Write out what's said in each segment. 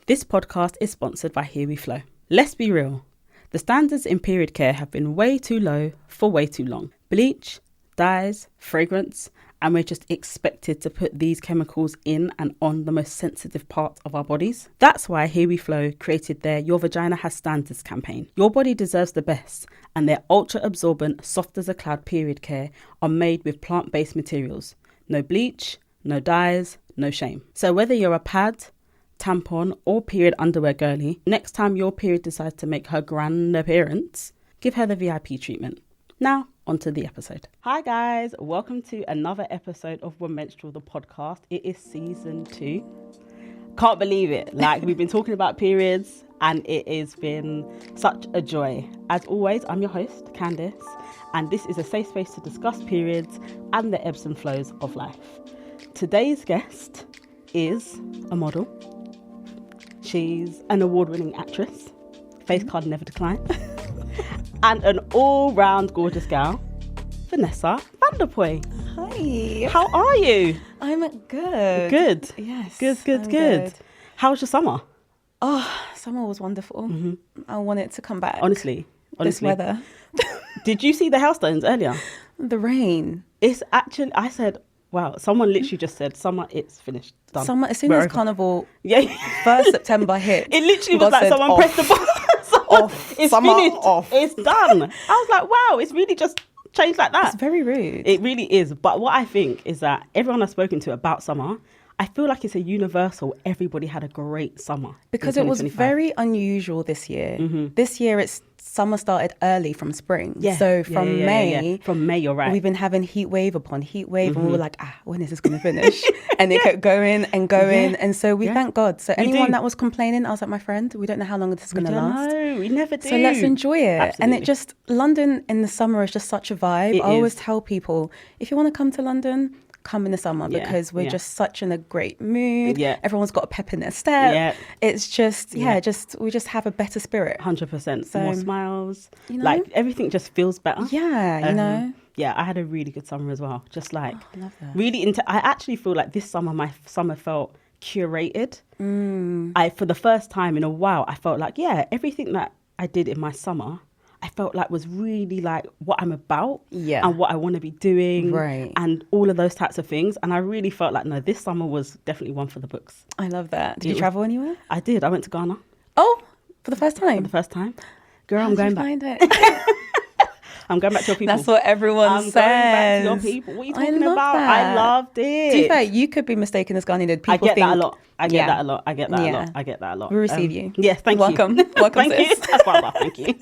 This podcast is sponsored by Here We Flow. Let's be real. The standards in period care have been way too low for way too long. Bleach, dyes, fragrance, and we're just expected to put these chemicals in and on the most sensitive parts of our bodies. That's why Here We Flow created their Your Vagina Has Standards campaign. Your body deserves the best, and their ultra-absorbent, soft as a cloud period care are made with plant-based materials. No bleach, no dyes, no shame. So whether you're a pad, tampon or period underwear girly, next time your period decides to make her grand appearance, give her the VIP treatment. Now, on to the episode. Hi guys, welcome to another episode of Menstrual, the podcast. It is season 2. Can't believe it. We've been talking about periods and it has been such a joy. As always, I'm your host, Candice, and this is a safe space to discuss periods and the ebbs and flows of life. Today's guest is a model. She's an award-winning actress, face card never declined, and an all-round gorgeous gal, Vanessa Vanderpuye. Hi. How are you? I'm good. Good. Yes. Good. How was your summer? Oh, summer was wonderful. Mm-hmm. I want it to come back. Honestly. This weather. Did you see the hailstones earlier? The rain. It's actually, I said, wow, someone literally just said, summer, it's finished, done. Summer, as soon as Carnival, 1st September hit. It literally was like someone pressed the button. Off. It's Summer finished. Off. It's done. I was like, wow, it's really just changed like that. It's very rude. It really is. But what I think is that everyone I've spoken to about summer, I feel like it's a universal, everybody had a great summer. Because it was very unusual this year. Mm-hmm. This year, summer started early from spring. Yeah. So from May. From May, you're right. We've been having heat wave upon heat wave. Mm-hmm. And we were like, when is this going to finish? And it kept going and going. Yeah. And so we thank God. So anyone that was complaining, I was like, my friend, we don't know how long this is going to last. No, we never do. So let's enjoy it. Absolutely. And London in the summer is just such a vibe. I always tell people, if you want to come to London, come in the summer because we're just such in a great mood. Yeah. Everyone's got a pep in their step. Yeah. It's just, we just have a better spirit. 100%. So, more smiles. You know? Like everything just feels better. Yeah, you know. Yeah, I had a really good summer as well. Just like I love that. Really I actually feel like this summer, my summer felt curated. For the first time in a while, I felt like, everything that I did in my summer, I felt like was really like what I'm about and what I want to be doing and all of those types of things. And I really felt like, no, this summer was definitely one for the books. I love that. Did you travel anywhere? I did. I went to Ghana. Oh, for the first time? For the first time. Girl, I'm going back. I'm going back to your people. That's what everyone says. I'm going back to your people. What are you talking about? That. I loved it. To be fair, you could be mistaken as Ghanaian. I get that a lot. I get that a lot. We receive you. Yes, thank Welcome. you. Welcome, thank sis. you. That's why thank you.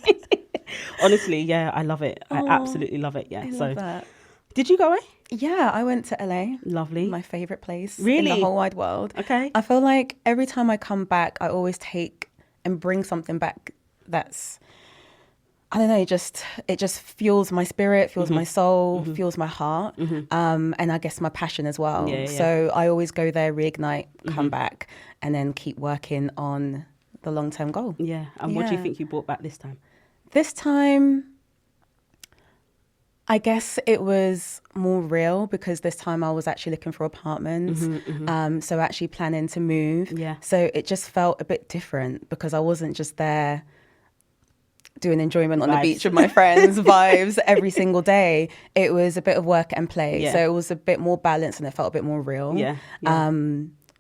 Honestly, I love it. I absolutely love it. Yeah. I love that. Did you go away? Yeah, I went to LA. Lovely. My favourite place in the whole wide world. Okay. I feel like every time I come back, I always take and bring something back that's, I don't know, it just fuels my spirit, fuels my soul, fuels my heart, and I guess my passion as well. Yeah. So I always go there, reignite, come back, and then keep working on the long-term goal. Yeah. And what do you think you brought back this time? This time, I guess it was more real because this time I was actually looking for apartments. So actually planning to move. Yeah. So it just felt a bit different because I wasn't just there doing enjoyment on the beach with my friends, vibes every single day. It was a bit of work and play. Yeah. So it was a bit more balanced and it felt a bit more real. Yeah.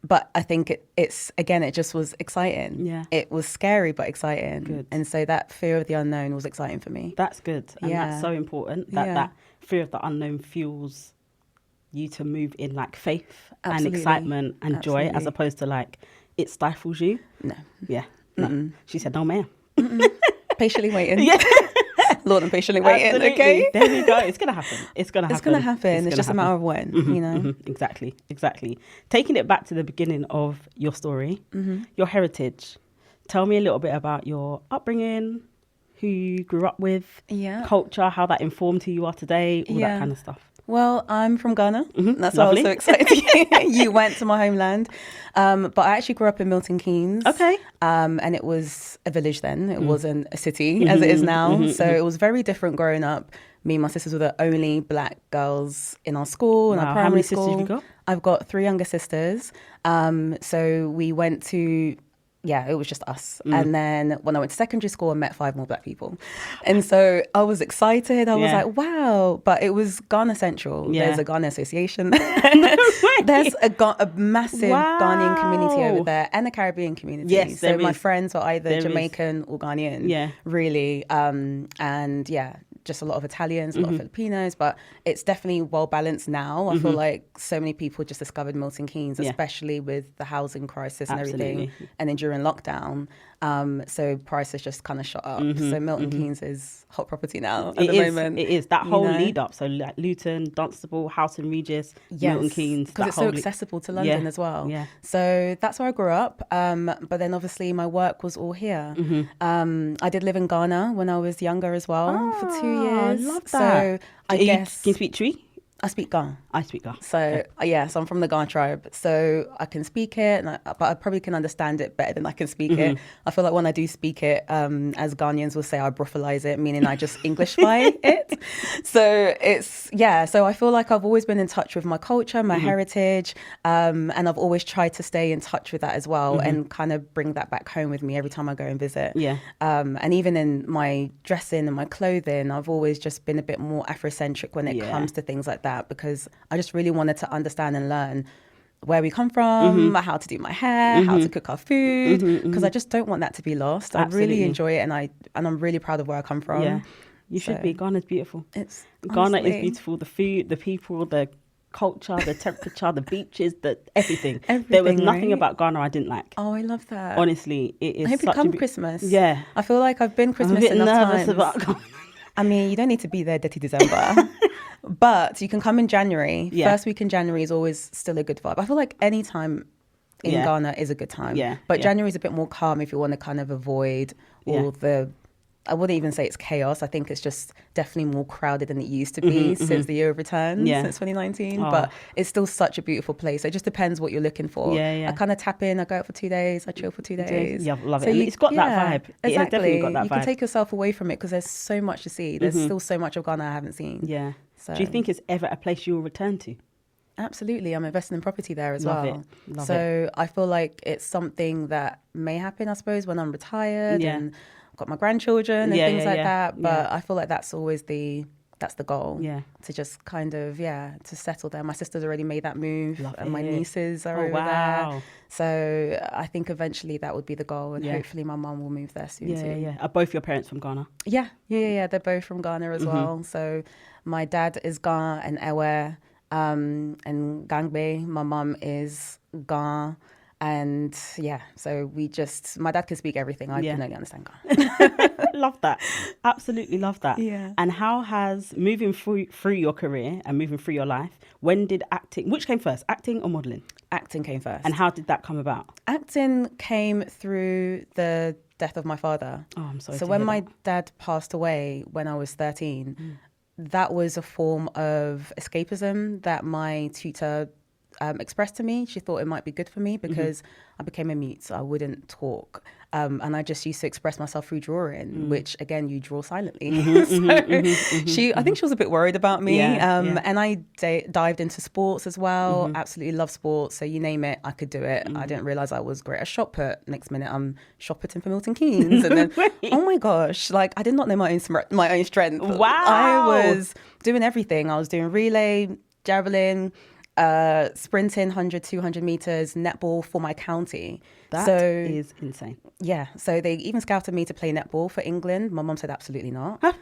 But I think it just was exciting. Yeah. It was scary, but exciting. Good. And so that fear of the unknown was exciting for me. That's good. And that's so important that fear of the unknown fuels you to move in like faith and excitement and joy as opposed to like it stifles you. No. Yeah. No. She said, no, ma'am. Patiently waiting. Yeah. Lord, I'm patiently waiting. Absolutely. Okay. There we go. It's gonna happen. It's gonna happen. It's just a matter of when. You know. Exactly. Taking it back to the beginning of your story, your heritage. Tell me a little bit about your upbringing, who you grew up with, culture, how that informed who you are today, all that kind of stuff. Well, I'm from Ghana. That's why I was so excited. You went to my homeland. But I actually grew up in Milton Keynes. Okay. And it was a village then. It wasn't a city as it is now. So it was very different growing up. Me and my sisters were the only black girls in our school, in our primary How many school. sisters have you got? I've got 3 younger sisters. So we went to yeah, it was just us. And then when I went to secondary school, I met 5 more black people. And so I was excited. I was like, wow. But it was Ghana Central. There's a Ghana association. There's a massive Ghanaian community over there and a Caribbean community. Yes, so my friends were either Jamaican or Ghanaian, really. And yeah, just a lot of Italians, a lot of Filipinos, but it's definitely well balanced now. I feel like so many people just discovered Milton Keynes, especially with the housing crisis and everything. And then during lockdown, so prices just kind of shot up. So Milton Keynes is hot property now at the moment. It is. That whole lead up. So like Luton, Dunstable, Houghton Regis, Milton Keynes. Because it's so accessible to London as well. Yeah. So that's where I grew up. But then obviously my work was all here. I did live in Ghana when I was younger as well for 2 years. I love that. So I guess... Can you speak Twi? I speak Ghana. I speak Ghana. So, so I'm from the Ghana tribe. So I can speak it, but I probably can understand it better than I can speak it. I feel like when I do speak it, as Ghanaians will say, I brothelize it, meaning I just Englishify it. So so I feel like I've always been in touch with my culture, my heritage, and I've always tried to stay in touch with that as well and kind of bring that back home with me every time I go and visit. Yeah. And even in my dressing and my clothing, I've always just been a bit more Afrocentric when it comes to things like that, because I just really wanted to understand and learn where we come from, how to do my hair, how to cook our food, because I just don't want that to be lost. Absolutely. I really enjoy it, and I'm really proud of where I come from. Yeah, you should be. Ghana's beautiful. Ghana is beautiful. The food, the people, the culture, the temperature, the beaches, everything. There was nothing about Ghana I didn't like. Oh, I love that. Honestly, it is. I hope you come Christmas. Yeah, I feel like I've been Christmas enough times. I'm a bit nervous about Ghana. I mean, you don't need to be there dirty December. But you can come in January. First week in January is always still a good vibe. I feel like any time in Ghana is a good time. But January is a bit more calm if you want to kind of avoid all the... I wouldn't even say it's chaos. I think it's just definitely more crowded than it used to be since the year of return, since 2019. But it's still such a beautiful place. It just depends what you're looking for. I kind of tap in, I go out for 2 days, I chill for 2 days. Yeah, love it. So it's got that vibe. Exactly. It has definitely got that vibe. You can take yourself away from it because there's so much to see. There's still so much of Ghana I haven't seen. Yeah. So. Do you think it's ever a place you'll return to? Absolutely. I'm investing in property there as well. Love it. I feel like it's something that may happen, I suppose, when I'm retired and I've got my grandchildren and things like that. But I feel like that's always that's the goal. Yeah. To just kind of, to settle there. My sister's already made that move and my nieces are over there. So I think eventually that would be the goal, and hopefully my mum will move there soon too. Yeah. Are both your parents from Ghana? Yeah. They're both from Ghana as well. So my dad is Ghana and Ewe, and Gangbe. My mum is Ghana. And so my dad can speak everything. I can only understand Ghana. Love that. Absolutely love that. Yeah. And how has moving through your career and moving through your life, which came first, acting or modelling? Acting came first. And how did that come about? Acting came through the death of my father. Oh, I'm sorry. So when my dad passed away when I was 13, that was a form of escapism that my tutor expressed to me. She thought it might be good for me because I became a mute, so I wouldn't talk. And I just used to express myself through drawing, which again, you draw silently. I think she was a bit worried about me. And I dived into sports as well. Absolutely love sports. So you name it, I could do it. I didn't realize I was great at shot put. Next minute, I'm shot putting for Milton Keynes. And then, oh my gosh, like I did not know my own strength. Wow. I was doing everything. I was doing relay, javelin, sprinting 100, 200 meters, netball for my county. That is insane. Yeah. So they even scouted me to play netball for England. My mum said absolutely not. Huh?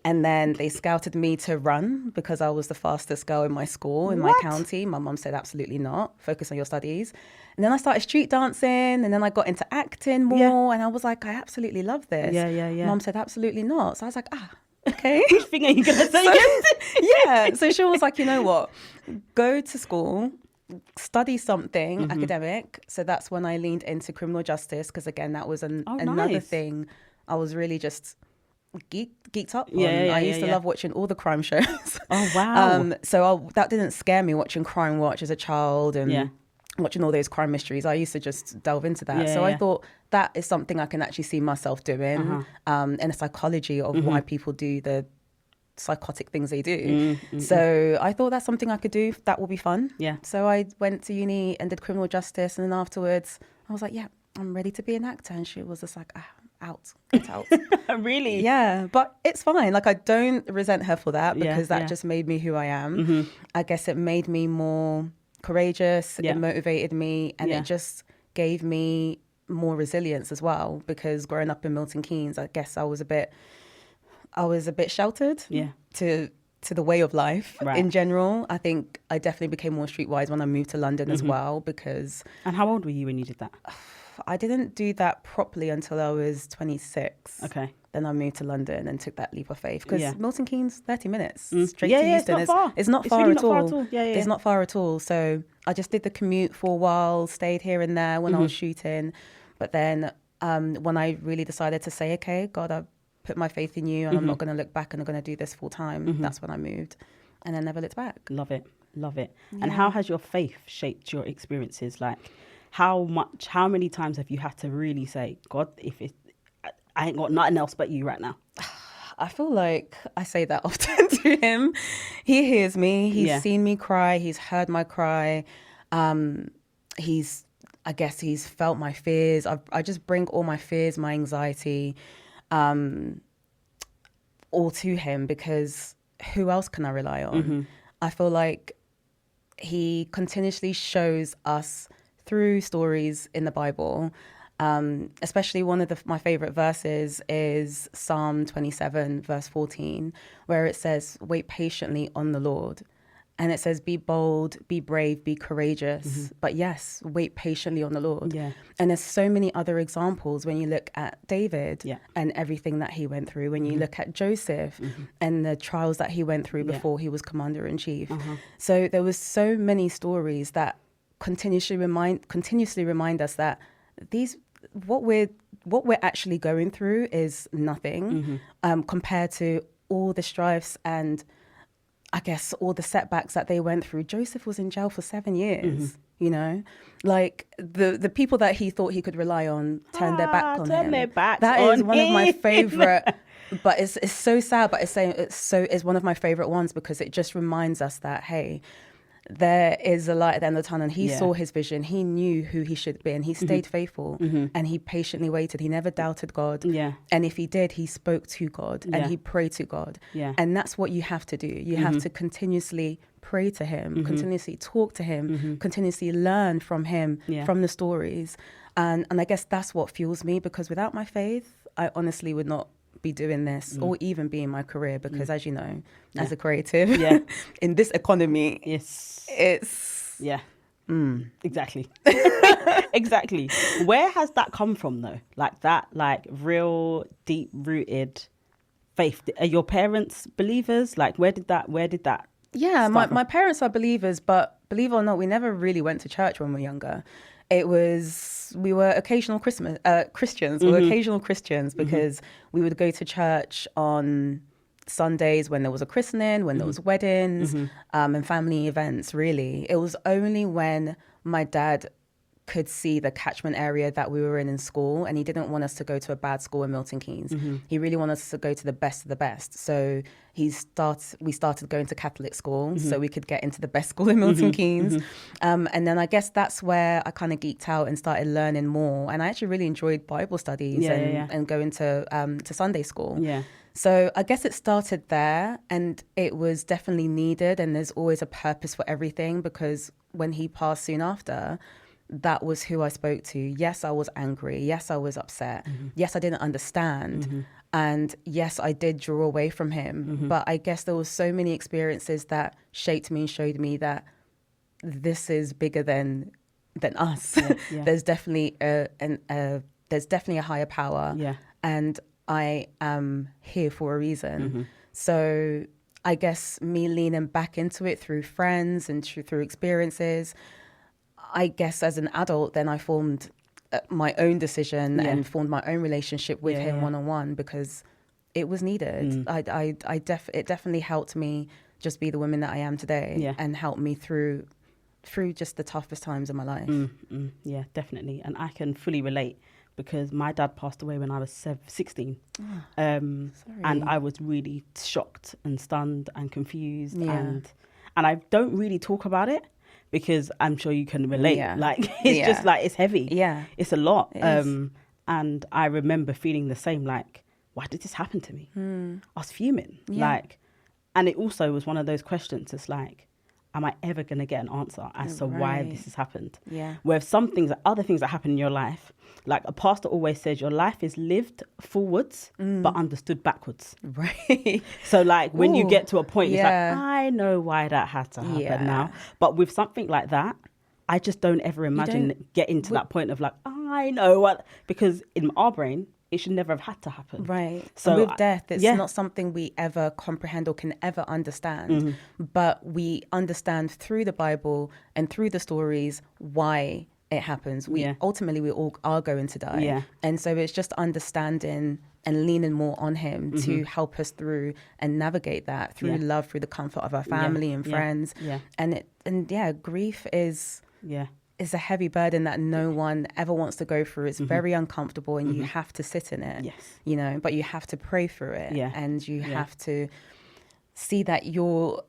And then they scouted me to run because I was the fastest girl in my school, in my county. My mum said absolutely not. Focus on your studies. And then I started street dancing, and then I got into acting more. And I was like, I absolutely love this. Yeah. Mum said absolutely not. So I was like, okay. Which thing are you going to say? So she was like, you know what? Go to school, study something academic. So that's when I leaned into criminal justice, because again, that was another thing I was really just geeked up on. I used to love watching all the crime shows. Oh, wow. So that didn't scare me, watching Crime Watch as a child and watching all those crime mysteries. I used to just delve into that. I thought that is something I can actually see myself doing, and the psychology of why people do the psychotic things they do. So I thought that's something I could do. That will be fun. So I went to uni and did criminal justice, and then afterwards I was like, I'm ready to be an actor. And she was just like, get out. Really? Yeah, but it's fine. Like, I don't resent her for that, because that just made me who I am. I guess it made me more courageous. It motivated me, and it just gave me more resilience as well, because growing up in Milton Keynes, I guess I was a bit sheltered to the way of life in general. I think I definitely became more streetwise when I moved to London as well, because... And how old were you when you did that? I didn't do that properly until I was 26. Okay. Then I moved to London and took that leap of faith, because Milton Keynes, 30 minutes straight to Euston. It's not far. It's not far really at not all. Far at all. It's not far at all. So I just did the commute for a while, stayed here and there when I was shooting. But then when I really decided to say, okay, God, I've put my faith in you, and I'm not going to look back, and I'm going to do this full time. That's when I moved, and I never looked back. Love it. And how has your faith shaped your experiences? Like, how many times have you had to really say, God, I ain't got nothing else but you right now? I feel like I say that often to him. He hears me. He's seen me cry. He's heard my cry. I guess he's felt my fears. I just bring all my fears, my anxiety, all to him, because who else can I rely on? I feel like he continuously shows us through stories in the Bible. Especially one of my favorite verses is Psalm 27, verse 14, where it says, wait patiently on the Lord. And it says, be bold, be brave, be courageous. But yes, wait patiently on the Lord. Yeah. And there's so many other examples when you look at David and everything that he went through, when you look at Joseph and the trials that he went through before he was commander in chief. So there was so many stories that continuously remind us that what we're actually going through is nothing compared to all the strifes and I guess all the setbacks that they went through. Joseph was in jail for 7 years, you know, like the people that he thought he could rely on turned their back on him. That is one of my favorite, but it's so sad, but it's one of my favorite ones, because it just reminds us that, hey, there is a light at the end of the tunnel. And he saw his vision. He knew who he should be, and he stayed faithful, and he patiently waited. He never doubted God. And if he did, he spoke to God and he prayed to God. And that's what you have to do. You have to continuously pray to him, continuously talk to him, continuously learn from him, from the stories. And I guess that's what fuels me, because without my faith, I honestly would not be doing this or even be in my career, because as you know, as a creative in this economy, it's exactly exactly. Where has that come from though? Like that, like real deep rooted faith. Are your parents believers? Like where did that my parents are believers, but believe it or not, we never really went to church when we were younger. We were occasional Christians. We were occasional Christians, because we would go to church on Sundays when there was a christening, when there was weddings, and family events, really. It was only when my dad could see the catchment area that we were in school, and he didn't want us to go to a bad school in Milton Keynes. He really wanted us to go to the best of the best. So we started going to Catholic school so we could get into the best school in Milton Keynes. And then I guess that's where I kind of geeked out and started learning more. And I actually really enjoyed Bible studies and going to Sunday school. So I guess it started there, and it was definitely needed. And there's always a purpose for everything, because when he passed soon after, that was who I spoke to. Yes, I was angry. Yes, I was upset. Yes, I didn't understand. And yes, I did draw away from him. But I guess there was so many experiences that shaped me and showed me that this is bigger than us. There's definitely a higher power. And I am here for a reason. So I guess me leaning back into it through friends and through experiences, I guess as an adult, then I formed my own decision and formed my own relationship with him one-on-one, because it was needed. It definitely helped me just be the woman that I am today, and helped me through just the toughest times in my life. Yeah, definitely. And I can fully relate, because my dad passed away when I was 16. And I was really shocked and stunned and confused. And I don't really talk about it, because I'm sure you can relate. Yeah. Like, it's just like, it's heavy. Yeah. It's a lot. It is. And I remember feeling the same, like, why did this happen to me? I was fuming. Like, and it also was one of those questions. It's like, am I ever going to get an answer as to why this has happened? Yeah. Where other things that happen in your life, like a pastor always says, your life is lived forwards, but understood backwards. Right. So like when you get to a point, it's like, Yeah. I know why that had to happen now. But with something like that, I just don't ever imagine getting to that point of like, I know what, because in our brain, it should never have had to happen. Right. So and with death, it's not something we ever comprehend or can ever understand. But we understand through the Bible and through the stories why it happens. Ultimately, we all are going to die. Yeah. And so it's just understanding and leaning more on him to help us through and navigate that through love, through the comfort of our family and friends. Yeah. And grief is a heavy burden that no one ever wants to go through. It's very uncomfortable, and you have to sit in it. Yes. But you have to pray through it, and you have to see that you're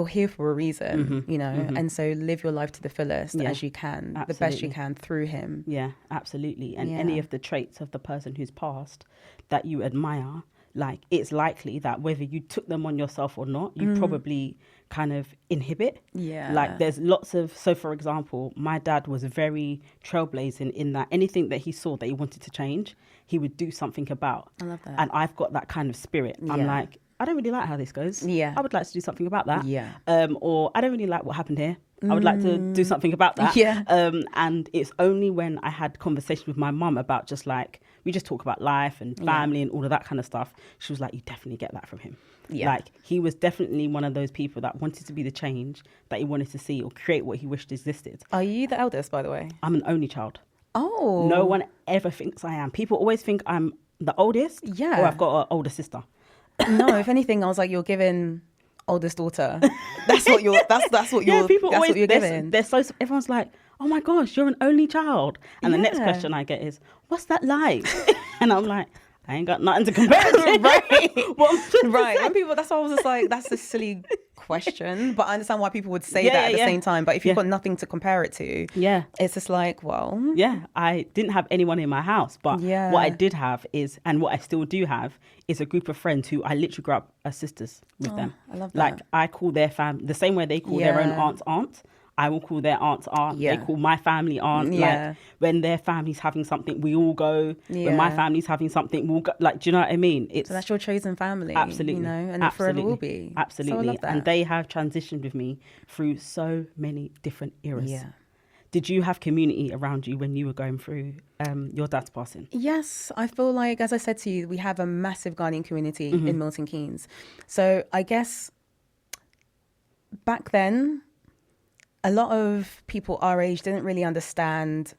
here for a reason, and so live your life to the fullest as you can, the best you can through him. Yeah, absolutely. And any of the traits of the person who's passed that you admire, like, it's likely that whether you took them on yourself or not, you probably kind of inhibit. Yeah. Like, there's lots of, so for example, my dad was very trailblazing in that anything that he saw that he wanted to change, he would do something about. I love that. And I've got that kind of spirit. I'm like, I don't really like how this goes. Yeah. I would like to do something about that. Yeah. Or I don't really like what happened here. I would like to do something about that. Yeah. And it's only when I had conversation with my mum about just like, we just talk about life and family and all of that kind of stuff. She was like, you definitely get that from him. Yeah. Like, he was definitely one of those people that wanted to be the change that he wanted to see or create what he wished existed. Are you the eldest, by the way? I'm an only child. Oh. No one ever thinks I am. People always think I'm the oldest. Yeah. Or I've got an older sister. No, if anything, I was like, you're giving oldest daughter. That's what you're. That's what you're. People that's always what you're giving. they're so. Everyone's like, oh my gosh, you're an only child. And the next question I get is, what's that like? And I'm like, I ain't got nothing to compare it to. Right. And people, that's why I was just like, that's a silly question. But I understand why people would say that at the same time. But if you've got nothing to compare it to, it's just like, well. Yeah, I didn't have anyone in my house. But what I did have is, and what I still do have, is a group of friends who I literally grew up as sisters with them. I love that. Like, I call their family, the same way they call their own aunt's aunt. I will call their aunt's aunt. They call my family aunt. Like, when their family's having something, we all go. When my family's having something, we'll go. Like, do you know what I mean? So that's your chosen family. Absolutely. And it forever will be. Absolutely. So I love that. And they have transitioned with me through so many different eras. Yeah. Did you have community around you when you were going through your dad's passing? Yes, I feel like, as I said to you, we have a massive Ghanaian community in Milton Keynes. So I guess back then, a lot of people our age didn't really understand,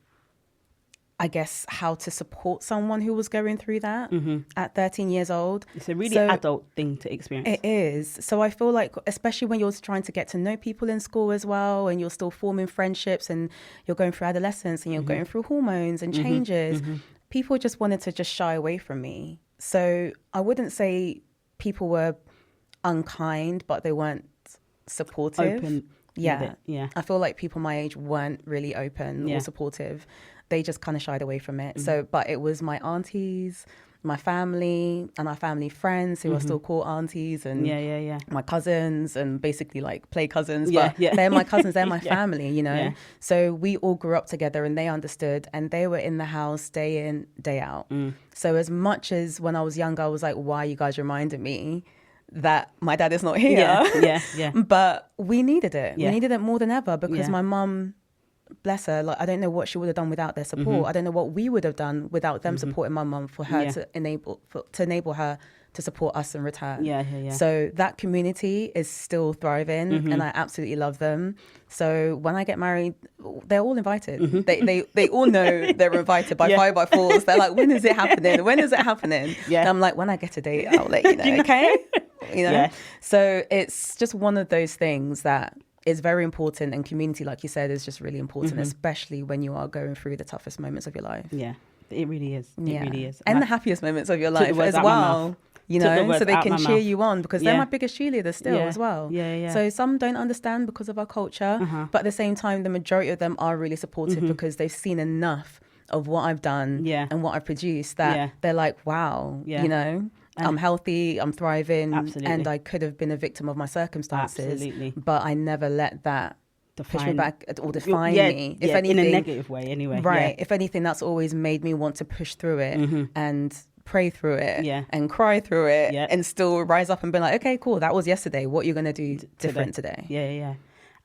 I guess, how to support someone who was going through that at 13 years old. It's a really adult thing to experience. It is. So I feel like, especially when you're trying to get to know people in school as well, and you're still forming friendships, and you're going through adolescence, and you're going through hormones and changes, people just wanted to just shy away from me. So I wouldn't say people were unkind, but they weren't supportive. Open. Yeah. Yeah. I feel like people my age weren't really open or supportive. They just kind of shied away from it. So, but it was my aunties, my family, and our family friends who are still called aunties, and my cousins, and basically like play cousins. But they're my cousins, they're my family, you know. Yeah. So we all grew up together, and they understood, and they were in the house day in, day out. So as much as when I was younger, I was like, why are you guys reminding me that my dad is not here? But we needed it. We needed it more than ever, because my mum, bless her, like, I don't know what she would have done without their support. I don't know what we would have done without them supporting my mum, for her to enable her to support us in return. So that community is still thriving, and I absolutely love them. So when I get married, they're all invited. They all know they're invited by 5x4s. They're like, when is it happening? When is it happening? And I'm like, when I get a date, I'll let you know. Okay. You know. So it's just one of those things that is very important, and community, like you said, is just really important, especially when you are going through the toughest moments of your life. Yeah, it really is. It really is. And the happiest moments of your life as well. you Took the know, words so they out can my cheer mouth. you on, because they're my biggest cheerleaders still as well. So some don't understand because of our culture, but at the same time, the majority of them are really supportive because they've seen enough of what I've done and what I've produced that they're like, wow, you know, I'm healthy, I'm thriving, and I could have been a victim of my circumstances, but I never let that push me back or define me. If anything, in a negative way anyway. Right. If anything, that's always made me want to push through it and pray through it and cry through it and still rise up and be like, okay, cool, that was yesterday. What are you going to do different today? Yeah.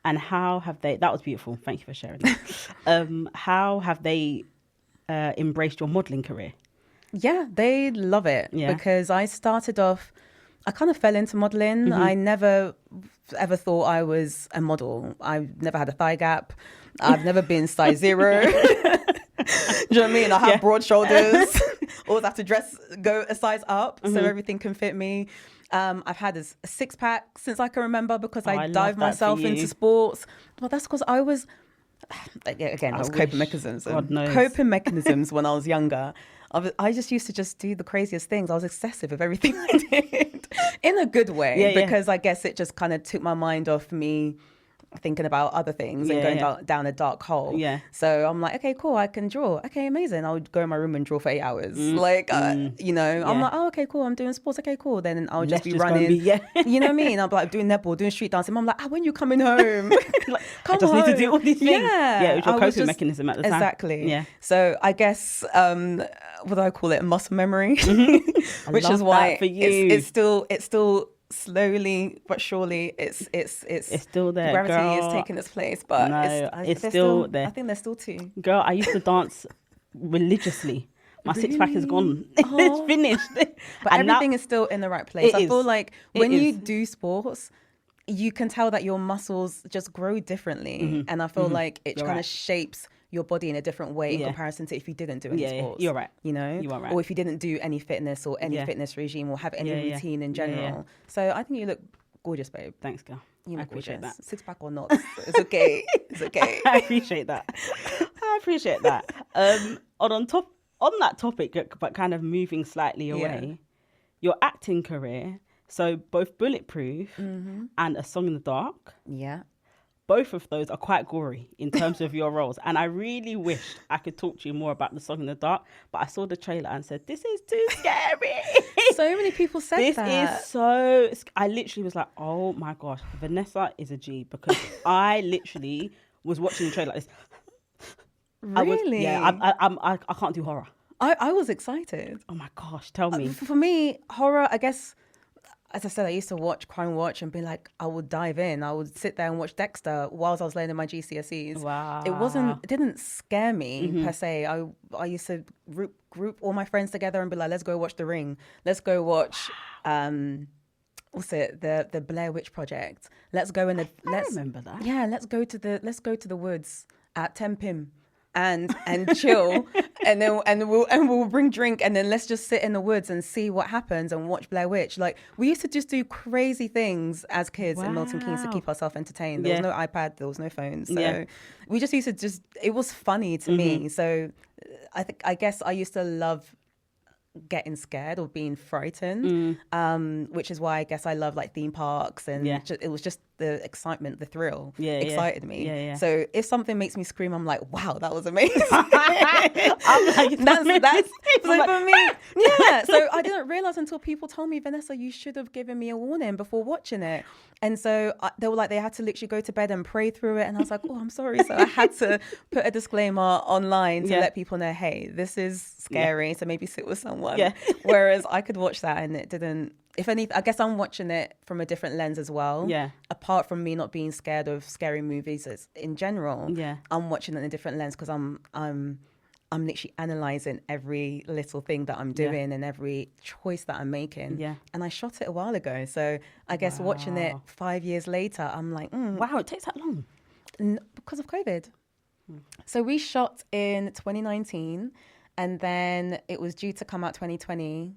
And how have they, that was beautiful. Thank you for sharing that. How have they embraced your modelling career? Yeah, they love it because I started off, I kind of fell into modelling. I never ever thought I was a model. I've never had a thigh gap. I've never been size 0. Do you know what I mean? I have broad shoulders. Always have to go a size up so everything can fit me. I've had a 6-pack since I can remember because I dived myself into sports. Well, that's because I was, again, I was coping mechanisms. Coping mechanisms when I was younger. I just used to just do the craziest things. I was excessive with everything I did in a good way because I guess it just kind of took my mind off me thinking about other things and going down a dark hole. So I'm like, okay, cool, I can draw. Okay, amazing. I would go in my room and draw for 8 hours. You know, I'm like, oh, okay, cool, I'm doing sports. Okay, cool. Then I'll just be running. You know what I mean? I'm like doing netball, doing street dancing. I'm like, when you coming home? Like, I just need to do all these things. Yeah, it was your coping mechanism at the time. Exactly. Yeah. So I guess, what do I call it? Muscle memory, which is why for you. It's still slowly but surely it's still there. Gravity girl, is taking its place, but no, it's still there. I think there's still 2. Girl, I used to dance religiously. My 6-pack is gone. It's finished. But and everything is still in the right place. I feel like when you do sports, you can tell that your muscles just grow differently, and I feel like it kind of shapes your body in a different way in comparison to if you didn't do any sports. You're right. You know? You are right. Or if you didn't do any fitness or any fitness regime or have any routine in general. So I think you look gorgeous, babe. Thanks, girl. You I appreciate gorgeous. that. 6-pack or not, it's okay. It's okay. I appreciate that. On that topic, but kind of moving slightly away, your acting career, so both Bulletproof and A Song in the Dark. Yeah. Both of those are quite gory in terms of your roles. And I really wished I could talk to you more about The Song in the Dark, but I saw the trailer and said, this is too scary. So many people said that. This is so... I literally was like, oh my gosh, Vanessa is a G, because I literally was watching the trailer like this. Really? I can't do horror. I was excited. Oh my gosh, tell me. For me, horror, I guess... As I said, I used to watch Crime Watch and be like, I would dive in. I would sit there and watch Dexter whilst I was learning my GCSEs. Wow. It didn't scare me per se. I used to group all my friends together and be like, let's go watch The Ring. Let's go watch, what's it? The Blair Witch Project. Let's go in the... I remember that. Yeah, let's go to the woods at 10 p.m. and chill and we'll bring drink and then let's just sit in the woods and see what happens and watch Blair Witch. Like, we used to just do crazy things as kids in Milton Keynes to keep ourselves entertained. There was no iPad, there was no phone, so we just used to it was funny to me. So I guess I used to love getting scared or being frightened, which is why I guess I love like theme parks and it was just the excitement, the thrill excited me. So if something makes me scream, I'm like, wow, that was amazing. I'm like, that's so for me. Yeah. So I didn't realize until people told me, Vanessa, you should have given me a warning before watching it. And so they were like, they had to literally go to bed and pray through it. And I was like, oh, I'm sorry. So I had to put a disclaimer online to let people know, hey, this is scary. So maybe sit with someone. Whereas I could watch that and it didn't. If anything, I guess I'm watching it from a different lens as well. Yeah. Apart from me not being scared of scary movies in general. Yeah. I'm watching it in a different lens because I'm literally analysing every little thing that I'm doing and every choice that I'm making. Yeah. And I shot it a while ago. So I guess watching it 5 years later, I'm like, wow, it takes that long. Because of COVID. So we shot in 2019 and then it was due to come out 2020.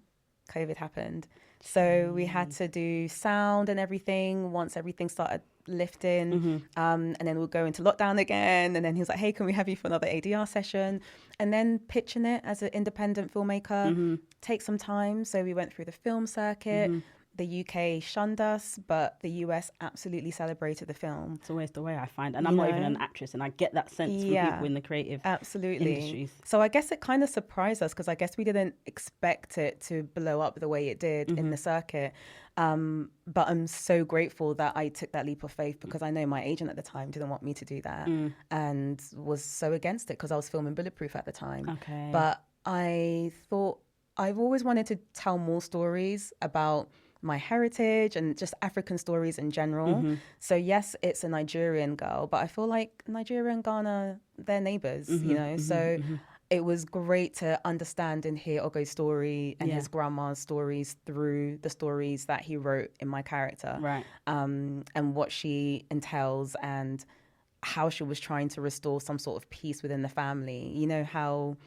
COVID happened. So we had to do sound and everything once everything started lifting. And then we'll go into lockdown again. And then he was like, hey, can we have you for another ADR session? And then pitching it as an independent filmmaker takes some time. So we went through the film circuit. The UK shunned us, but the US absolutely celebrated the film. It's always the way, I find. And I'm not even an actress, and I get that sense from people in the creative industries. So I guess it kind of surprised us because I guess we didn't expect it to blow up the way it did in the circuit. But I'm so grateful that I took that leap of faith because I know my agent at the time didn't want me to do that and was so against it because I was filming Bulletproof at the time. Okay. But I thought I've always wanted to tell more stories about my heritage and just African stories in general. So yes, it's a Nigerian girl, but I feel like Nigeria and Ghana, they're neighbors, you know? So it was great to understand and hear Ogo's story and his grandma's stories through the stories that he wrote in my character. Right. And what she entails and how she was trying to restore some sort of peace within the family. You know how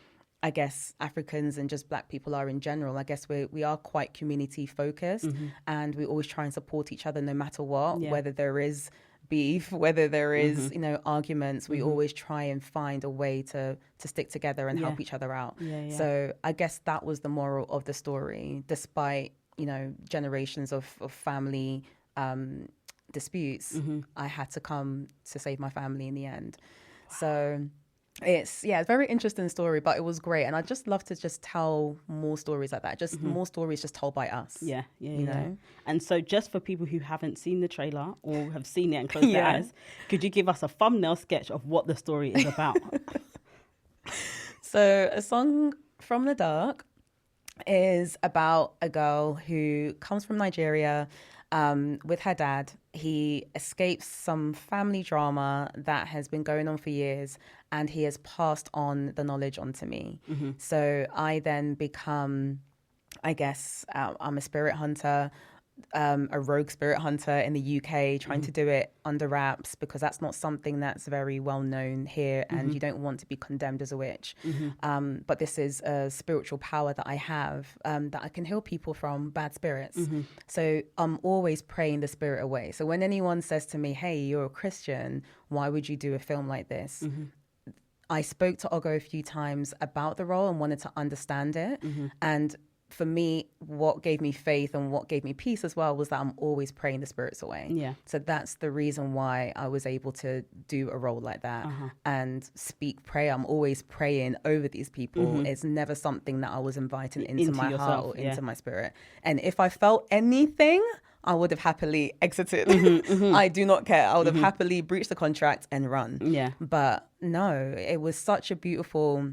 I guess Africans and just Black people are in general. I guess we are quite community focused and we always try and support each other no matter what, whether there is beef, whether there is, you know, arguments, we always try and find a way to stick together and help each other out. So I guess that was the moral of the story, despite, you know, generations of family disputes, I had to come to save my family in the end. Wow. So it's a very interesting story, but it was great. And I'd just love to just tell more stories like that, just more stories just told by us. You know? And so just for people who haven't seen the trailer or have seen it and closed their eyes, could you give us a thumbnail sketch of what the story is about? So A Song from the Dark is about a girl who comes from Nigeria with her dad. He escapes some family drama that has been going on for years, and he has passed on the knowledge onto me. So I then become, I guess, I'm a spirit hunter, a rogue spirit hunter in the UK, trying to do it under wraps because that's not something that's very well known here, and you don't want to be condemned as a witch. But this is a spiritual power that I have that I can heal people from bad spirits. So I'm always praying the spirit away. So when anyone says to me, hey, you're a Christian, why would you do a film like this? I spoke to Ogo a few times about the role and wanted to understand it. And for me, what gave me faith and what gave me peace as well was that I'm always praying the spirits away. So that's the reason why I was able to do a role like that and speak prayer. I'm always praying over these people. It's never something that I was inviting into my heart or into my spirit. And if I felt anything, I would have happily exited. I do not care. I would have happily breached the contract and run. But no, it was such a beautiful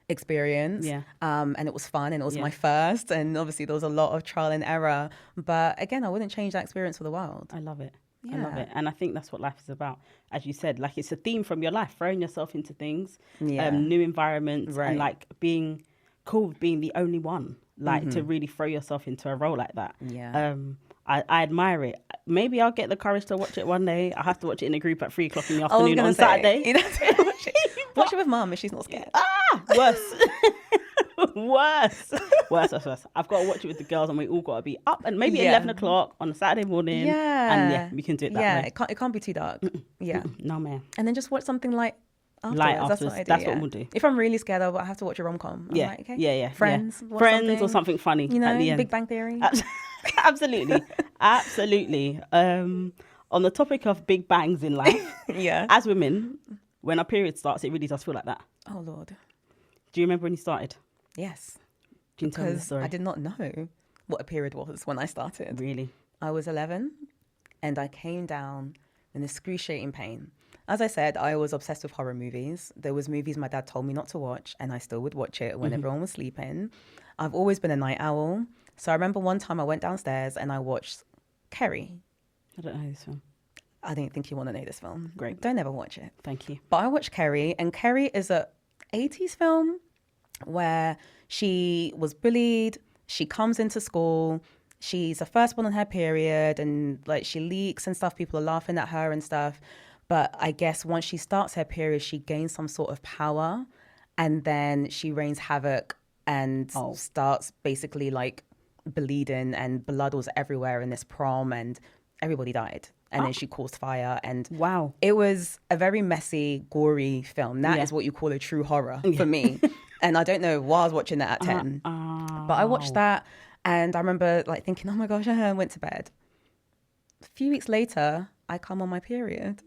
experience. And it was fun and it was my first. And obviously there was a lot of trial and error. But again, I wouldn't change that experience for the world. I love it. I love it. And I think that's what life is about. As you said, like it's a theme from your life, throwing yourself into things, new environments, and like being cool with being the only one, like to really throw yourself into a role like that. I admire it. Maybe I'll get the courage to watch it one day. I have to watch it in a group at 3:00 in the afternoon on Saturday. You know, watch it with mum if she's not scared. Worse. Worse. I've got to watch it with the girls, and we all got to be up and maybe 11 o'clock on a Saturday morning. And we can do it that way. It can't be too dark. No, man. And then just watch something light afterwards. That's what I do. That's what we'll do. If I'm really scared, I have to watch a rom-com. Like, okay. Friends or something funny. You know, at the end. Big Bang Theory. Absolutely. On the topic of big bangs in life, as women, when our period starts, it really does feel like that. Oh, Lord. Do you remember when you started? Yes. Can you tell me the story? I did not know what a period was when I started. Really? I was 11 and I came down in excruciating pain. As I said, I was obsessed with horror movies. There was movies my dad told me not to watch, and I still would watch it when everyone was sleeping. I've always been a night owl. So I remember one time I went downstairs and I watched Kerry. I don't know this film. I didn't think you want to know this film. Great. Don't ever watch it. Thank you. But I watched Kerry, and Kerry is a 80s film where she was bullied. She comes into school. She's the first one on her period, and like she leaks and stuff. People are laughing at her and stuff. But I guess once she starts her period, she gains some sort of power, and then she reigns havoc and starts basically like bleeding and blood was everywhere in this prom and everybody died. And then she caused fire. And wow, it was a very messy, gory film. That is what you call a true horror for me. And I don't know why I was watching that at 10. But I watched that and I remember like thinking, oh my gosh, I went to bed. A few weeks later, I come on my period.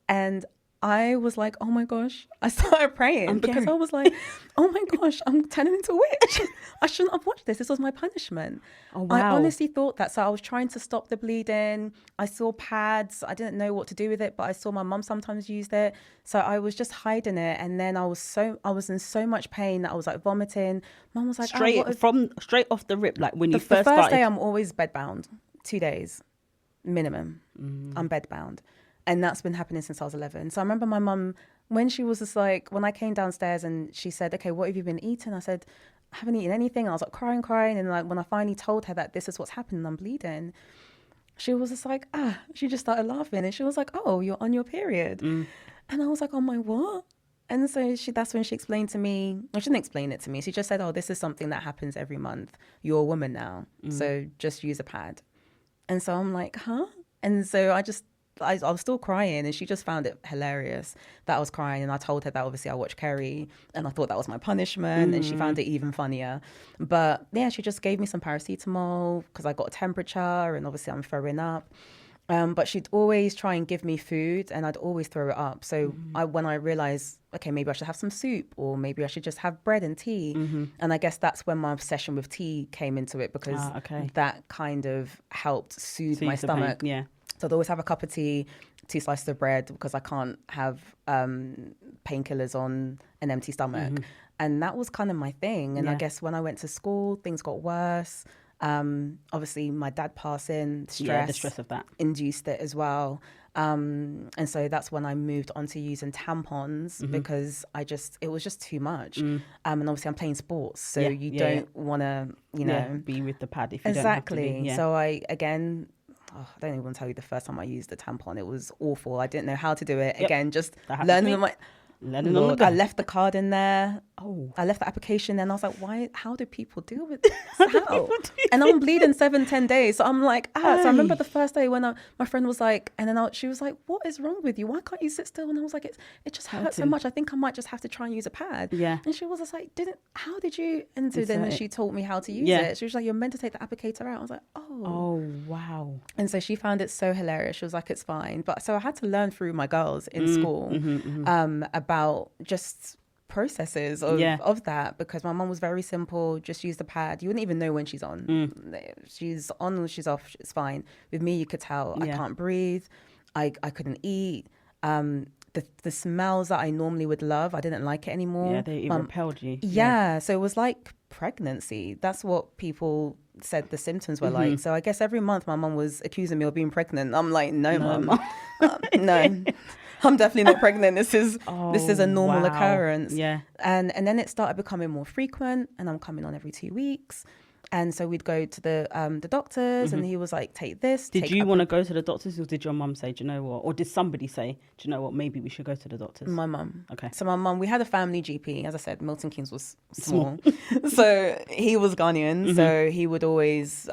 And I was like, oh my gosh. I started praying because I was like, oh my gosh, I'm turning into a witch. I shouldn't have watched this. This was my punishment. Oh, wow. I honestly thought that. So I was trying to stop the bleeding. I saw pads. I didn't know what to do with it, but I saw my mum sometimes used it. So I was just hiding it. And then I was in so much pain that I was like vomiting. Mum was like, straight off the rip, like when you first started. The first day I'm always bedbound, 2 days minimum. I'm bedbound. And that's been happening since I was 11. So I remember my mum, when she was just like, when I came downstairs and she said, okay, what have you been eating? I said, I haven't eaten anything. I was like crying. And like when I finally told her that this is what's happening, I'm bleeding, she was just like, she just started laughing. And she was like, oh, you're on your period. And I was like, oh my, what? And so that's when she explained to me, well, she didn't explain it to me. She just said, oh, this is something that happens every month. You're a woman now. So just use a pad. And so I'm like, huh? And so I was still crying and she just found it hilarious that I was crying. And I told her that obviously I watched Kerry and I thought that was my punishment and she found it even funnier. But yeah, she just gave me some paracetamol because I got a temperature and obviously I'm throwing up. But she'd always try and give me food and I'd always throw it up. So when I realized, okay, maybe I should have some soup or maybe I should just have bread and tea. And I guess that's when my obsession with tea came into it because that kind of helped soothe my stomach. Yeah. So I'd always have a cup of tea, 2 slices of bread because I can't have painkillers on an empty stomach. And that was kind of my thing. And I guess when I went to school, things got worse. Obviously, my dad passing, the stress of that induced it as well. And so that's when I moved on to using tampons because it was just too much. And obviously I'm playing sports, so you don't want to, be with the pad if you exactly. don't have to be. So I don't even want to tell you the first time I used the tampon. It was awful. I didn't know how to do it. Again, just learning on the go. I left the card in there. I left the application there and I was like, how do people deal with this? How? And I'm bleeding 7-10 days. So I'm like, So I remember the first day when my friend was like, and then she was like, what is wrong with you? Why can't you sit still? And I was like, it just hurts so much. I think I might just have to try and use a pad. Yeah. And she was just like, how did you? And so then she taught me how to use it. She was like, you're meant to take the applicator out. I was like, oh, wow. And so she found it so hilarious. She was like, it's fine. But so I had to learn through my girls in school about just processes of that because my mum was very simple. Just use the pad. You wouldn't even know when she's on. She's on or she's off. It's fine. With me, you could tell. I can't breathe. I couldn't eat. The smells that I normally would love, I didn't like it anymore. Yeah, they repelled you. Yeah, so it was like pregnancy. That's what people said the symptoms were like. So I guess every month my mum was accusing me of being pregnant. I'm like, no, mum. No. I'm definitely not pregnant. This is a normal occurrence. Yeah. And then it started becoming more frequent and I'm coming on every 2 weeks. And so we'd go to the doctors and he was like, take this. Did you want to go to the doctors or did your mum say, do you know what? Or did somebody say, do you know what, maybe we should go to the doctors? My mum. Okay. So my mum, we had a family GP. As I said, Milton Keynes was small. So he was Ghanaian. So he would always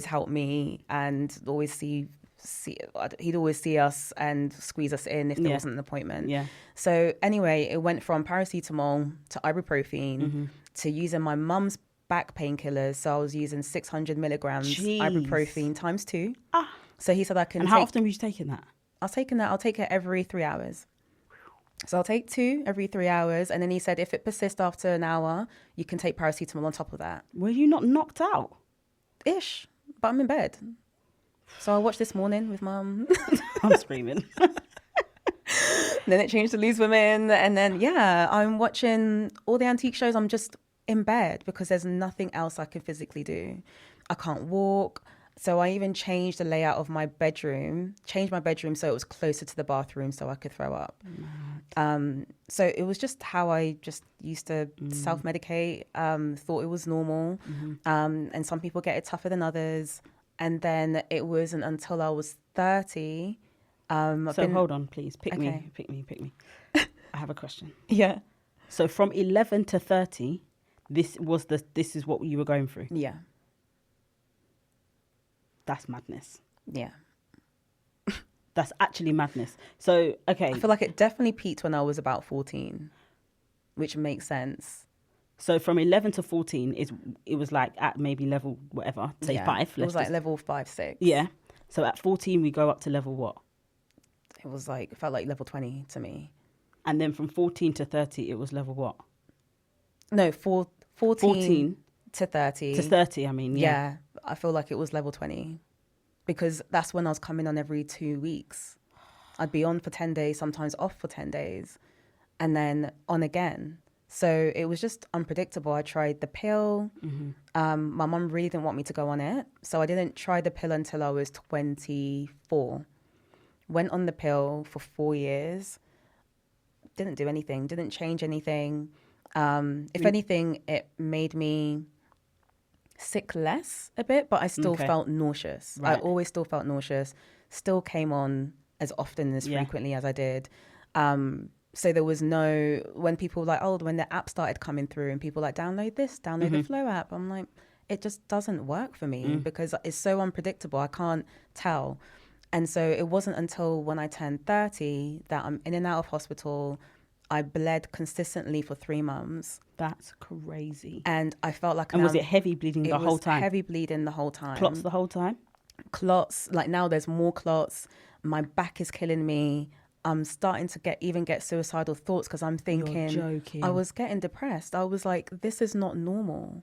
help me and always he'd always see us and squeeze us in if there wasn't an appointment. Yeah. So anyway, it went from paracetamol to ibuprofen to using my mum's back painkillers. So I was using 600 milligrams ibuprofen times 2. So he said I can. And how often were you taking that? I was taking that. I'll take it every 3 hours. So I'll take 2 every 3 hours. And then he said if it persists after an hour, you can take paracetamol on top of that. Were you not knocked out? Ish. But I'm in bed. So I watched This Morning with mum. I'm screaming. Then it changed to Lose Women. And then, I'm watching all the antique shows. I'm just in bed because there's nothing else I can physically do. I can't walk. So I even changed the layout of my bedroom, so it was closer to the bathroom so I could throw up. So it was just how I just used to self-medicate, thought it was normal. And some people get it tougher than others. And then it wasn't until I was 30. Hold on, please. Pick me. I have a question. Yeah. So from 11 to 30, this is what you were going through? Yeah. That's madness. Yeah. That's actually madness. So, okay. I feel like it definitely peaked when I was about 14, which makes sense. So from 11 to 14, it was like at maybe level whatever, say 5. It was like level 5, 6. Yeah. So at 14, we go up to level what? It felt like level 20 to me. And then from 14 to 30, it was level what? No, 14 to 30. To 30, I mean, yeah. Yeah, I feel like it was level 20 because that's when I was coming on every 2 weeks. I'd be on for 10 days, sometimes off for 10 days, and then on again. So it was just unpredictable. I tried the pill. My mum really didn't want me to go on it. So I didn't try the pill until I was 24. Went on the pill for 4 years. Didn't do anything. Didn't change anything. If anything, it made me sick less a bit, but I still felt nauseous. Right. I always still felt nauseous. Still came on as often, as frequently as I did. So there was when people were like, when the app started coming through and people were like, download the Flow app. I'm like, it just doesn't work for me because it's so unpredictable. I can't tell. And so it wasn't until when I turned 30 that I'm in and out of hospital. I bled consistently for 3 months. That's crazy. And I felt like... And was it heavy bleeding the whole time? Heavy bleeding the whole time. Clots the whole time? Clots. Like now there's more clots. My back is killing me. I'm starting to get suicidal thoughts because I'm thinking... You're joking. I was getting depressed. I was like, this is not normal.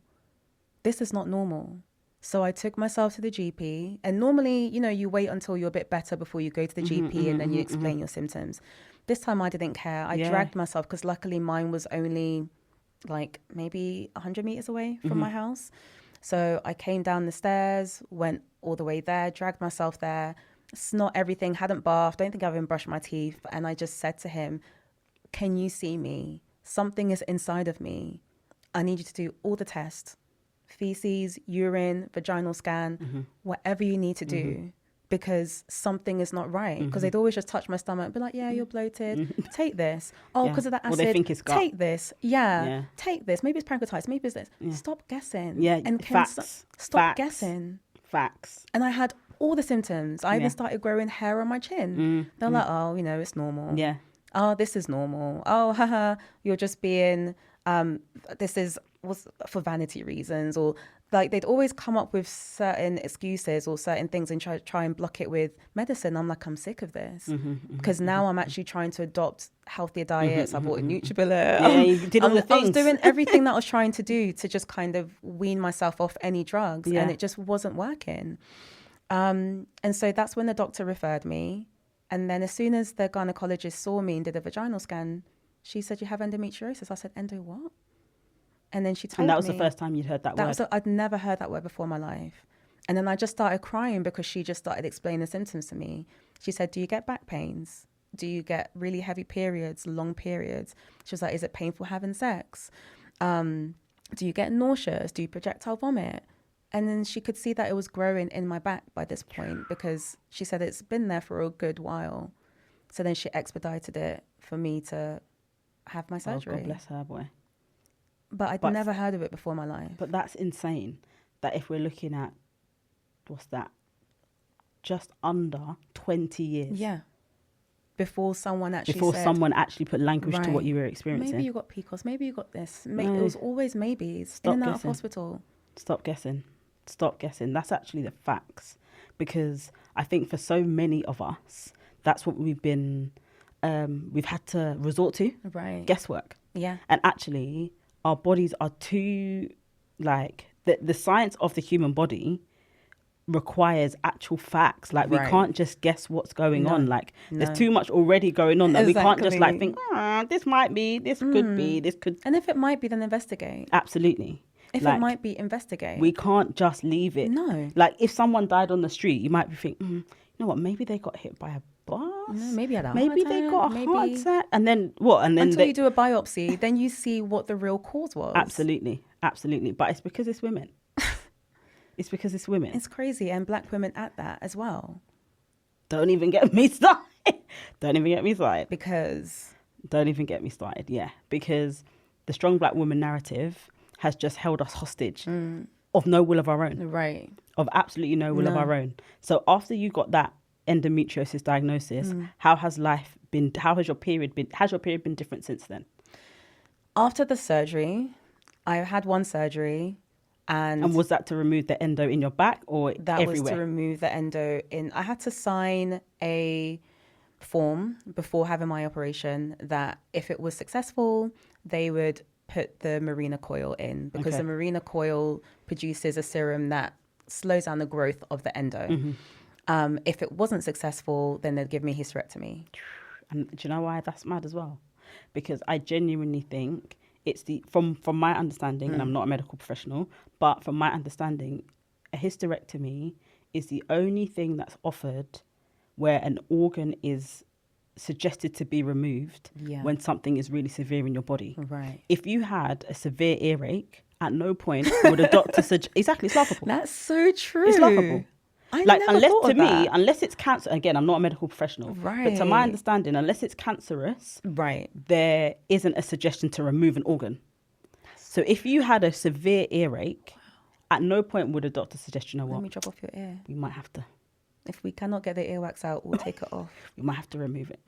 This is not normal. So I took myself to the GP. And normally, you wait until you're a bit better before you go to the GP and then you explain your symptoms. This time I didn't care. I dragged myself because luckily mine was only like maybe 100 meters away from my house. So I came down the stairs, went all the way there, dragged myself there. Snot everything, hadn't bathed, don't think I've even brushed my teeth. And I just said to him, can you see me? Something is inside of me. I need you to do all the tests. Feces, urine, vaginal scan, whatever you need to do. Because something is not right. Because they'd always just touch my stomach and be like, yeah, you're bloated. Take this. Oh, because of that acid. Well, they think it's gut. Take this. Yeah. Take this. Maybe it's pancreatitis. Maybe it's this. Yeah. Stop guessing. Yeah, and facts. Stop guessing. Facts. And I had all the symptoms. I even started growing hair on my chin. They're like, oh, it's normal. Yeah. Oh, this is normal. Oh, haha, you're just being, was for vanity reasons, or like they'd always come up with certain excuses or certain things and try and block it with medicine. I'm like, I'm sick of this because now I'm actually trying to adopt healthier diets. I bought a NutriBullet. Yeah, you did all the things. I was doing everything that I was trying to do to just kind of wean myself off any drugs, and it just wasn't working. And so that's when the doctor referred me. And then as soon as the gynecologist saw me and did a vaginal scan, she said, you have endometriosis. I said, endo what? And then she told me. And that was the first time you'd heard that word? I'd never heard that word before in my life. And then I just started crying because she just started explaining the symptoms to me. She said, do you get back pains? Do you get really heavy periods, long periods? She was like, is it painful having sex? Do you get nauseous? Do you projectile vomit? And then she could see that it was growing in my back by this point because she said it's been there for a good while. So then she expedited it for me to have my surgery. Oh, God bless her, boy. But I'd never heard of it before in my life. But that's insane that if we're looking at, what's that, just under 20 years. Yeah. Before someone actually put language to what you were experiencing. Maybe you got PCOS, maybe you got this. It was always maybes. Stop in and out guessing. Of hospital. Stop guessing. That's actually the facts. Because I think for so many of us, that's what we've had to resort to. Right. Guesswork. Yeah. And actually, our bodies are too, the science of the human body requires actual facts. We can't just guess what's going on. There's too much already going on that we can't just think, this might be, this could be, this could. And if it might be, then investigate. Absolutely. If it might be, investigate. We can't just leave it. No. If someone died on the street, you might be thinking, you know what, maybe they got hit by a bus. No, maybe had a maybe heart they attack, got a heart attack. And then what? And then until you do a biopsy, then you see what the real cause was. Absolutely. But it's because it's women. It's because it's women. It's crazy. And black women at that as well. Don't even get me started. Don't even get me started. Because. Don't even get me started. Yeah. Because the strong black woman narrative has just held us hostage of no will of our own. Right. Of absolutely no will of our own. So after you got that endometriosis diagnosis, how has life been? How has your period been? Has your period been different since then? After the surgery, I had one surgery, and was that to remove the endo in your back or that everywhere? was to remove the endo in. I had to sign a form before having my operation that if it was successful, they would put the Mirena coil in, because the Mirena coil produces a serum that slows down the growth of the endo. If it wasn't successful, then they'd give me hysterectomy. And do you know why that's mad as well? Because I genuinely think it's from my understanding, and I'm not a medical professional, but from my understanding, a hysterectomy is the only thing that's offered where an organ is suggested to be removed when something is really severe in your body. Right. If you had a severe earache, at no point would a doctor suggest... Exactly, it's laughable. That's so true. It's laughable. I never thought of that. Unless it's cancer, again, I'm not a medical professional, right, but to my understanding, unless it's cancerous, right, there isn't a suggestion to remove an organ. So if you had a severe earache, at no point would a doctor suggest, you know what? Let me drop off your ear. We might have to. If we cannot get the earwax out, we'll take it off. We might have to remove it.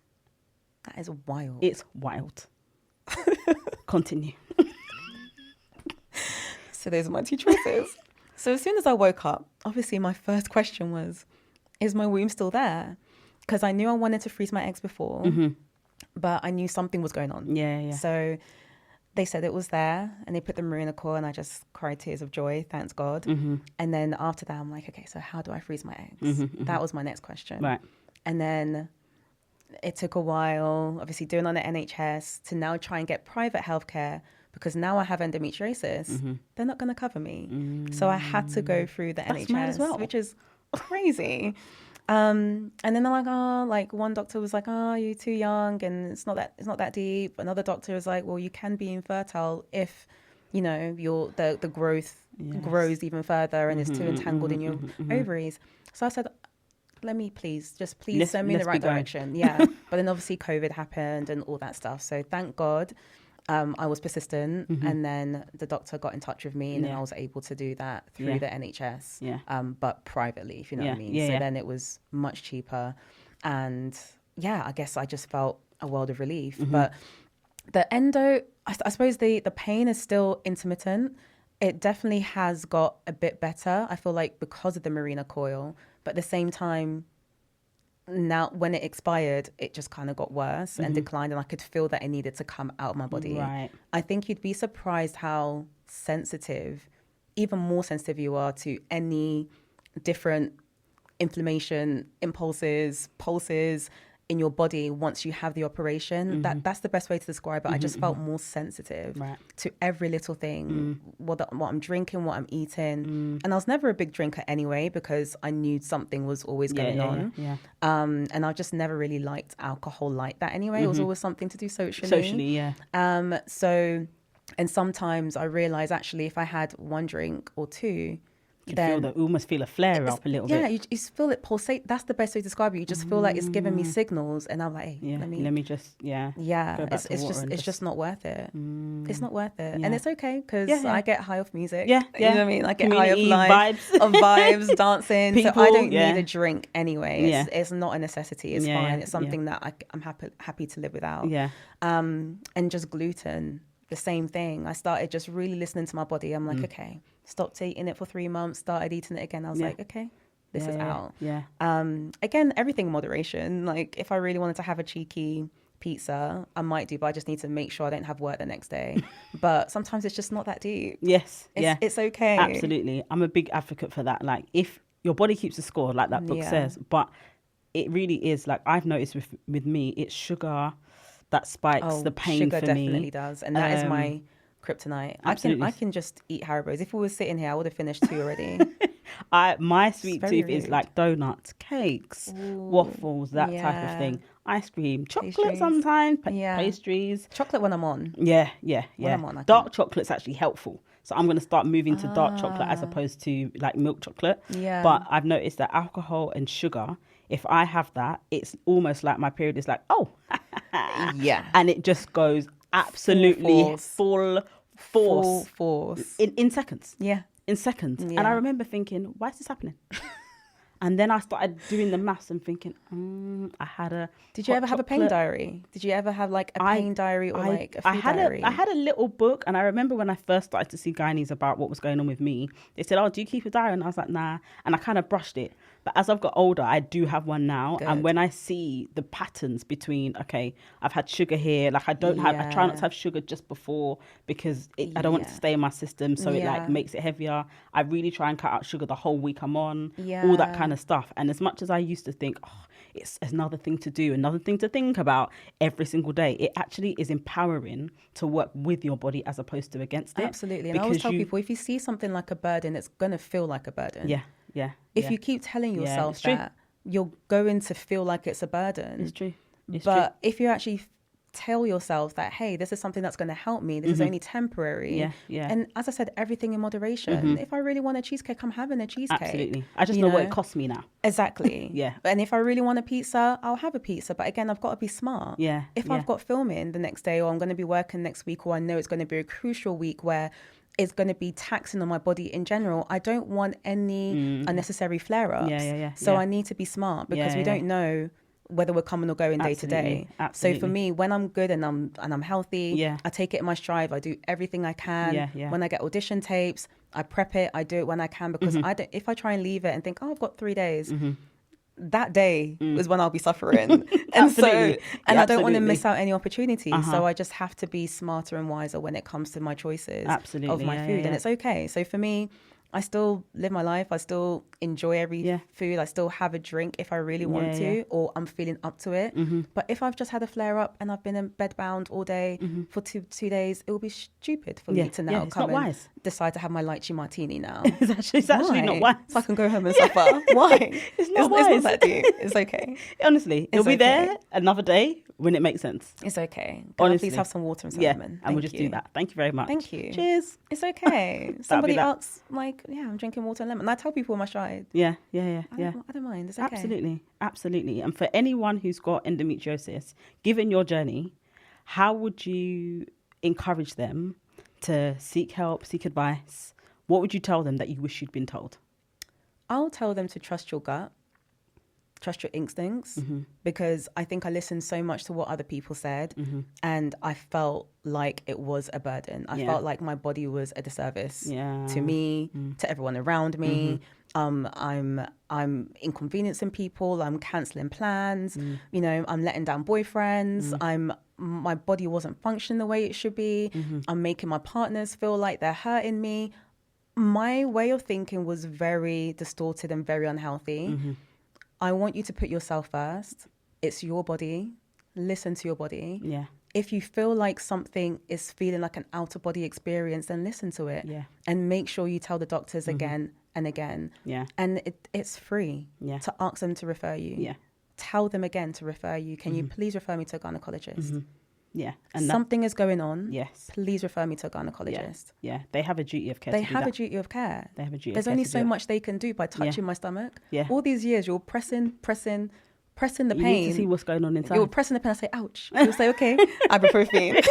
That is wild. It's wild. Continue. So those are my two choices. So as soon as I woke up, obviously my first question was, is my womb still there? Because I knew I wanted to freeze my eggs before, but I knew something was going on. Yeah. So they said it was there, and they put the Mirena coil, and I just cried tears of joy, thanks God. And then after that, I'm like, okay, so how do I freeze my eggs? That was my next question. Right. And then it took a while, obviously doing on the NHS, to now try and get private healthcare, because now I have endometriosis. They're not going to cover me. So I had to go through the That's NHS, mad as well. which is crazy. And then they're like, one doctor was like, you're too young and it's not that deep. Another doctor was like, well, you can be infertile if, the growth grows even further and is too entangled in your ovaries. So I said, let me please send me in the right direction. Yeah. But then obviously COVID happened and all that stuff. So thank God. I was persistent, and then the doctor got in touch with me, and then I was able to do that through the NHS, but privately, if you know what I mean. So then it was much cheaper, and I guess I just felt a world of relief. But the endo, I suppose the pain is still intermittent. It definitely has got a bit better, I feel like, because of the Mirena coil, but at the same time, now when it expired, it just kind of got worse and declined, and I could feel that it needed to come out of my body. Right. I think you'd be surprised how sensitive, even more sensitive you are to any different inflammation, impulses, pulses in your body once you have the operation. That's the best way to describe it. I just felt more sensitive to every little thing, what I'm drinking, what I'm eating. And I was never a big drinker anyway, because I knew something was always going on. And I just never really liked alcohol like that anyway. It was always something to do socially. So, and sometimes I realized actually if I had one drink or two, you almost feel a flare up a little bit. Yeah, you feel it pulsate. That's the best way to describe it. You just feel like it's giving me signals, and I'm like, hey, let me just it's just not worth it. It's not worth it, and it's okay because I get high off music. You know what I mean? I get high off vibes, dancing. People, so I don't need a drink anyway. It's not a necessity. It's fine. It's something that I'm happy to live without. And just gluten. The same thing. I started just really listening to my body. I'm like, okay, stopped eating it for 3 months, started eating it again. I was like, okay, this is out. Again, everything in moderation. Like if I really wanted to have a cheeky pizza, I might do, but I just need to make sure I don't have work the next day. But sometimes it's just not that deep. It's okay. Absolutely. I'm a big advocate for that. Like if your body keeps a score, like that book says, but it really is like I've noticed with me, it's sugar that spikes the pain sugar for me. Sugar definitely does. And that is my kryptonite. I can just eat Haribos. If we were sitting here, I would have finished 2 already. My sweet tooth is like donuts, cakes, waffles, that type of thing. Ice cream, chocolate pastries. Sometimes, pastries. Chocolate when I'm on. Yeah. When I'm on, dark chocolate's actually helpful. So I'm going to start moving to dark chocolate as opposed to like milk chocolate. But I've noticed that alcohol and sugar, if I have that, it's almost like my period is like, and it just goes absolutely full force in in seconds. in seconds. Yeah. And I remember thinking, why is this happening? And then I started doing the maths and thinking, I had a. Did you ever have a pain diary? Did you ever have like a pain diary or like a food diary? I had a little book, and I remember when I first started to see gynaes about what was going on with me, they said, "Oh, do you keep a diary?" And I was like, "Nah," and I kind of brushed it. But as I've got older, I do have one now. Good. And when I see the patterns between, okay, I've had sugar here, like I try not to have sugar just before because I don't want it to stay in my system. So it like makes it heavier. I really try and cut out sugar the whole week I'm on, all that kind of stuff. And as much as I used to think, it's another thing to do, another thing to think about every single day, it actually is empowering to work with your body as opposed to against it. Absolutely. And I always tell people, if you see something like a burden, it's going to feel like a burden. If you keep telling yourself that, you're going to feel like it's a burden. It's true. But if you actually tell yourself that, hey, this is something that's going to help me, this is only temporary. And as I said, everything in moderation. If I really want a cheesecake, I'm having a cheesecake. Absolutely. I just know what it costs me now. Exactly. And if I really want a pizza, I'll have a pizza. But again, I've got to be smart. If I've got filming the next day, or I'm going to be working next week, or I know it's going to be a crucial week where it's going to be taxing on my body in general, I don't want any unnecessary flare-ups. So I need to be smart because we don't know whether we're coming or going day to day. So for me, when I'm good and I'm healthy, I take it in my stride. I do everything I can. When I get audition tapes, I prep it. I do it when I can because if I try and leave it and think, I've got 3 days, that day is when I'll be suffering. And I don't want to miss out any opportunity. So I just have to be smarter and wiser when it comes to my choices of my food. And it's okay. So for me, I still live my life. I still enjoy every food. I still have a drink if I really want to, or I'm feeling up to it. But if I've just had a flare up and I've been in bed bound all day for two days, it will be stupid for me to now come and decide to have my lychee martini now. It's actually not wise. So I can go home and suffer. Why? It's not wise. It's not that deep. It's okay. Honestly, it'll be there another day when it makes sense. It's okay. Can I please have some water and some lemon? And we'll just do that. Thank you very much. Thank you. Cheers. It's okay. Somebody asks, like, I'm drinking water and lemon. And I tell people on my stride. I don't mind. It's okay. Absolutely. And for anyone who's got endometriosis, given your journey, how would you encourage them to seek help, seek advice? What would you tell them that you wish you'd been told? I'll tell them to trust your gut, trust your instincts, because I think I listened so much to what other people said, and I felt like it was a burden. I felt like my body was a disservice to me, to everyone around me. I'm inconveniencing people. I'm cancelling plans. I'm letting down boyfriends. My body wasn't functioning the way it should be. I'm making my partners feel like they're hurting me. My way of thinking was very distorted and very unhealthy. I want you to put yourself first. It's your body. Listen to your body. If you feel like something is feeling like an out-of-body experience, then listen to it. And make sure you tell the doctors again and again. And it's free to ask them to refer you. Tell them again to refer you. Can you please refer me to a gynecologist? And something is going on. Please refer me to a gynecologist. They have a duty of care. They have a duty of care. There's only so much they can do by touching my stomach. All these years, you're pressing the pain. You need to see what's going on inside. You're pressing the pain. I say, ouch. You'll say, okay, ibuprofen.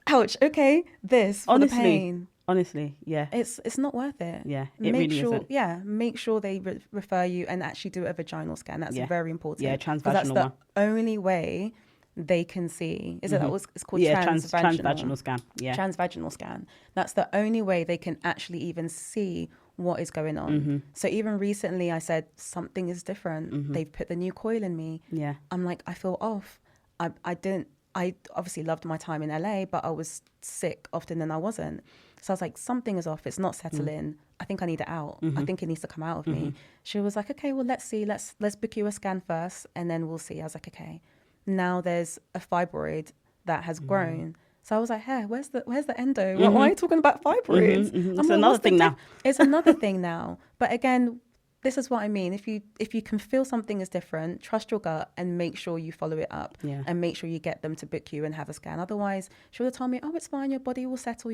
Ouch. Okay, this for the pain. Honestly, it's not worth it. It really isn't. Make sure they refer you and actually do a vaginal scan. That's very important. Transvaginal that's the one. only way they can see. Is it that what it's called? Transvaginal scan. Transvaginal scan. That's the only way they can actually even see what is going on. So even recently I said something is different. They've put the new coil in me. I'm like, I feel off. I obviously loved my time in LA, but I was sick often than I wasn't. So I was like, something is off. It's not settling. I think I need it out. I think it needs to come out of me. She was like, okay, well, let's see. Let's book you a scan first and then we'll see. I was like, okay. Now there's a fibroid that has grown. So I was like, hey, where's the endo? Why are you talking about fibroids? It's another thing now. It's another thing now. But again, this is what I mean. If you can feel something is different, trust your gut and make sure you follow it up and make sure you get them to book you and have a scan. Otherwise, she'll tell me, oh, it's fine. Your body will settle.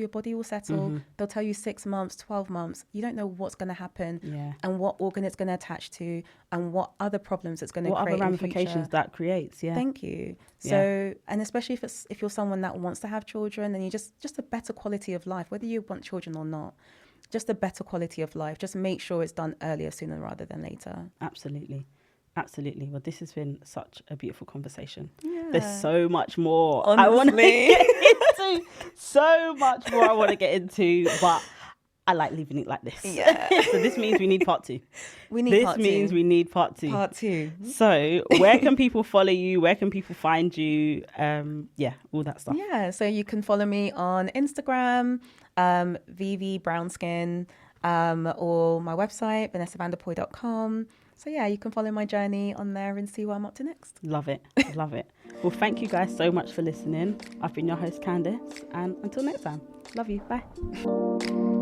They'll tell you 6 months, 12 months. You don't know what's going to happen and what organ it's going to attach to and what other problems it's going to create. What other ramifications that creates. Thank you. So, and especially if you're someone that wants to have children and you just a better quality of life, whether you want children or not. just a better quality of life. Just make sure it's done earlier sooner rather than later. Absolutely. Absolutely. Well, this has been such a beautiful conversation. Yeah. There's so much more Honestly. I want to get into. So much more I want to get into, but I like leaving it like this. Yeah. So this means we need part 2. We need this part 2. means we need part 2. Part 2. So where can people follow you? Where can people find you? All that stuff. Yeah. So you can follow me on Instagram, VV Brownskin, or my website, vanessavanderpuye.com. So yeah, you can follow my journey on there and see what I'm up to next. Love it. Love it. Well, thank you guys so much for listening. I've been your host, Candice, and until next time, love you. Bye.